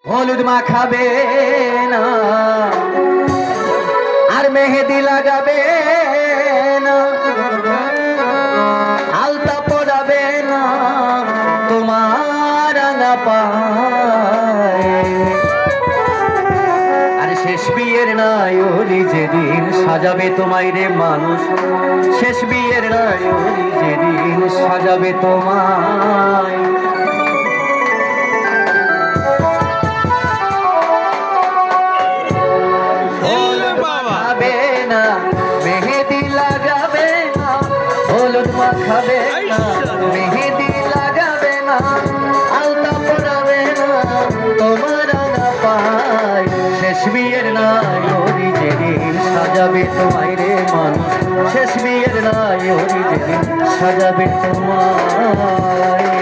হলুদ মাখাবে না আর মেহেদি লাগাবে না, আলতা পরাবে না তোমার রাঙা পায়ে। আর শেষ বিয়ের নায়রি যেদিন সাজাবে তোমায় রে মানুষ, শেষ বিয়ের নায়রি যেদিন সাজাবে তোমায়, মেহেদি লাগাবে না, হলুদ মাখাবে না, মেহেদি লাগাবে না, আলতা পরাবে না তোমার রাঙা পায়। শেষ বিয়ের নায়রি যেদিন সাজাবে তোমায় রে মানুষ, শেষ বিয়ের নায়রি যেদিন সাজাবে তোমায়।